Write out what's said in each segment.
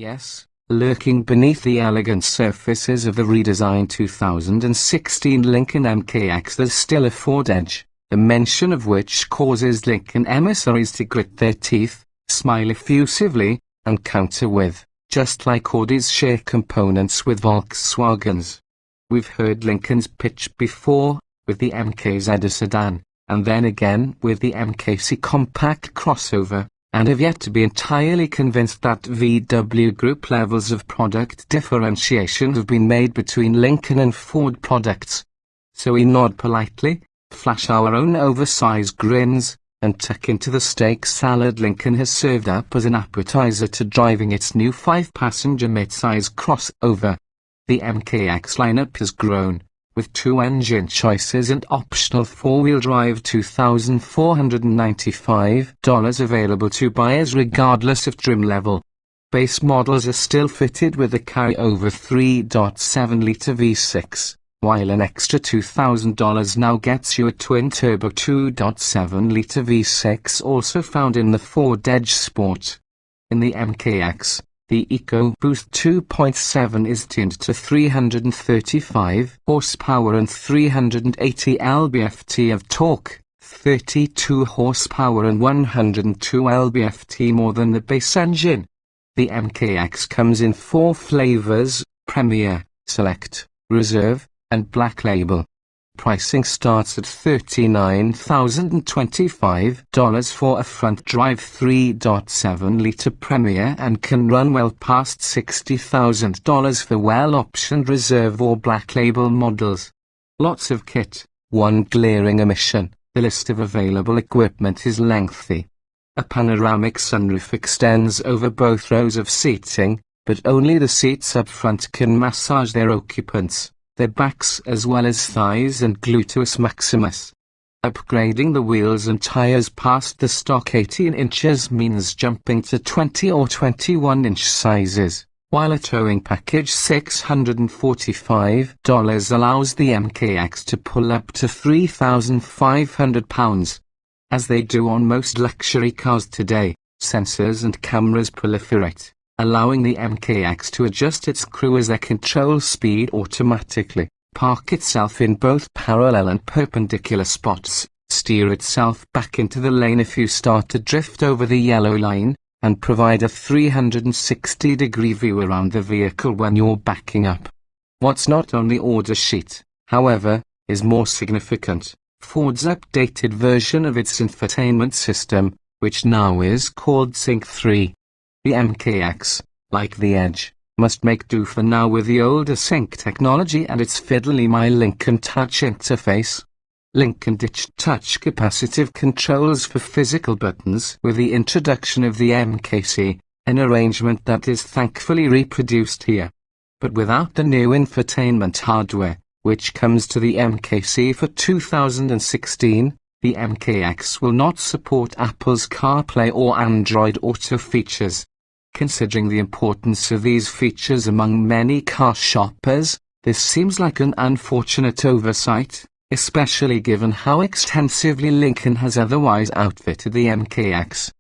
Yes, lurking beneath the elegant surfaces of the redesigned 2016 Lincoln MKX there's still a Ford edge, the mention of which causes Lincoln emissaries to grit their teeth, smile effusively, and counter with, just like Audis share components with Volkswagens. We've heard Lincoln's pitch before, with the MKZ sedan, and then again with the MKC compact crossover, and have yet to be entirely convinced that VW Group levels of product differentiation have been made between Lincoln and Ford products. So we nod politely, flash our own oversized grins, and tuck into the steak salad Lincoln has served up as an appetizer to driving its new 5-passenger mid-size crossover. The MKX lineup has grown, with 2 engine choices and optional 4-wheel drive $2,495 available to buyers regardless of trim level. Base models are still fitted with the carryover 3.7-litre V6, while an extra $2,000 now gets you a twin-turbo 2.7-litre V6 also found in the Ford Edge Sport. In the MKX, the EcoBoost 2.7 is tuned to 335 horsepower and 380 lb-ft of torque, 32 horsepower and 102 lb-ft more than the base engine. The MKX comes in 4 flavors: Premier, Select, Reserve, and Black Label. Pricing starts at $39,025 for a front-drive 3.7-litre Premier and can run well past $60,000 for well-optioned Reserve or Black Label models. Lots of kit, one glaring omission: the list of available equipment is lengthy. A panoramic sunroof extends over both rows of seating, but only the seats up front can massage their occupants, their backs as well as thighs and gluteus maximus. Upgrading the wheels and tires past the stock 18 inches means jumping to 20 or 21-inch sizes, while a towing package $645 allows the MKX to pull up to 3,500 pounds. As they do on most luxury cars today, sensors and cameras proliferate, allowing the MKX to adjust its cruise control speed automatically, park itself in both parallel and perpendicular spots, steer itself back into the lane if you start to drift over the yellow line, and provide a 360-degree view around the vehicle when you're backing up. What's not on the order sheet, however, is more significant: Ford's updated version of its infotainment system, which now is called Sync 3. The MKX, like the Edge, must make do for now with the older Sync technology and its fiddly My Lincoln Touch interface. Lincoln ditched touch capacitive controls for physical buttons with the introduction of the MKC, an arrangement that is thankfully reproduced here. But without the new infotainment hardware, which comes to the MKC for 2016, the MKX will not support Apple's CarPlay or Android Auto features. Considering the importance of these features among many car shoppers, this seems like an unfortunate oversight, especially given how extensively Lincoln has otherwise outfitted the MKX.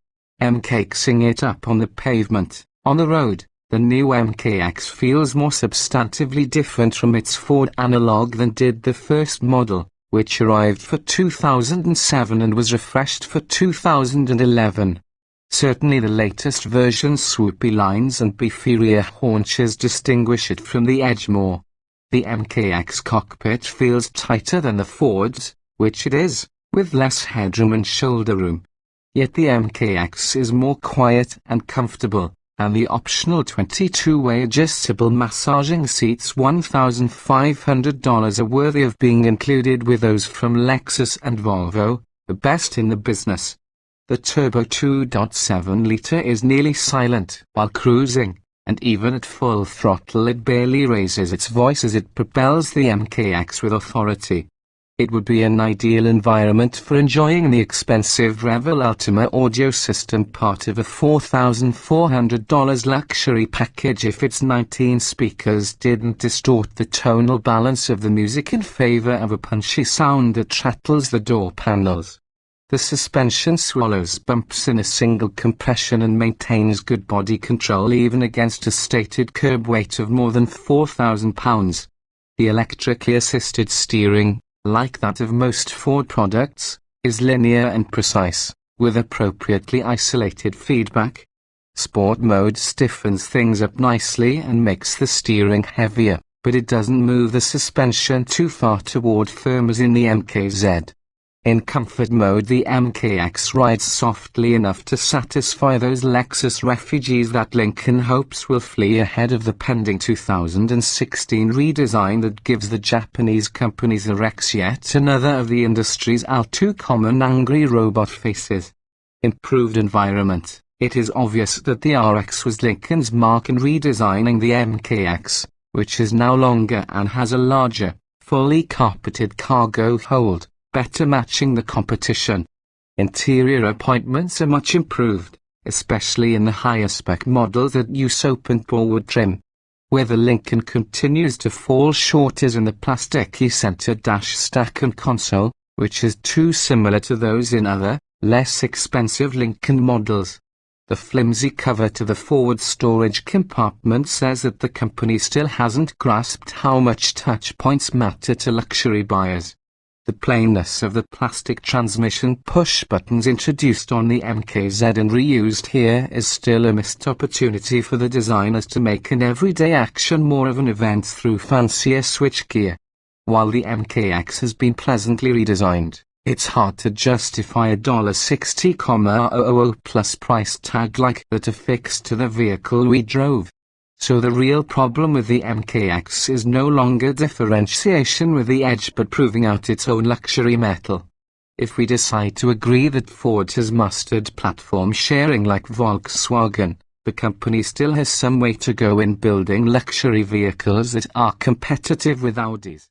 MKXing it up on the pavement, on the road, the new MKX feels more substantively different from its Ford analog than did the first model, which arrived for 2007 and was refreshed for 2011. Certainly the latest version's swoopy lines and beefy rear haunches distinguish it from the Edge more. The MKX cockpit feels tighter than the Ford's, which it is, with less headroom and shoulder room. Yet the MKX is more quiet and comfortable, and the optional 22-way adjustable massaging seats $1,500 are worthy of being included with those from Lexus and Volvo, the best in the business. The turbo 2.7-litre is nearly silent while cruising, and even at full throttle it barely raises its voice as it propels the MKX with authority. It would be an ideal environment for enjoying the expensive Revel Ultima audio system, part of a $4,400 luxury package, if its 19 speakers didn't distort the tonal balance of the music in favor of a punchy sound that rattles the door panels. The suspension swallows bumps in a single compression and maintains good body control even against a stated curb weight of more than 4,000 pounds. The electrically assisted steering, like that of most Ford products, is linear and precise, with appropriately isolated feedback. Sport mode stiffens things up nicely and makes the steering heavier, but it doesn't move the suspension too far toward firm as in the MKZ. In comfort mode, the MKX rides softly enough to satisfy those Lexus refugees that Lincoln hopes will flee ahead of the pending 2016 redesign that gives the Japanese company's RX yet another of the industry's all too common angry robot faces. Improved environment. It is obvious that the RX was Lincoln's mark in redesigning the MKX, which is now longer and has a larger, fully carpeted cargo hold, better matching the competition. Interior appointments are much improved, especially in the higher spec models that use open forward trim. Where the Lincoln continues to fall short is in the plasticky center dash stack and console, which is too similar to those in other, less expensive Lincoln models. The flimsy cover to the forward storage compartment says that the company still hasn't grasped how much touch points matter to luxury buyers. The plainness of the plastic transmission push buttons introduced on the MKZ and reused here is still a missed opportunity for the designers to make an everyday action more of an event through fancier switchgear. While the MKX has been pleasantly redesigned, it's hard to justify a $60,000 plus price tag like that affixed to the vehicle we drove. So the real problem with the MKX is no longer differentiation with the edge but proving out its own luxury mettle. If we decide to agree that Ford has mastered platform sharing like Volkswagen, the company still has some way to go in building luxury vehicles that are competitive with Audis.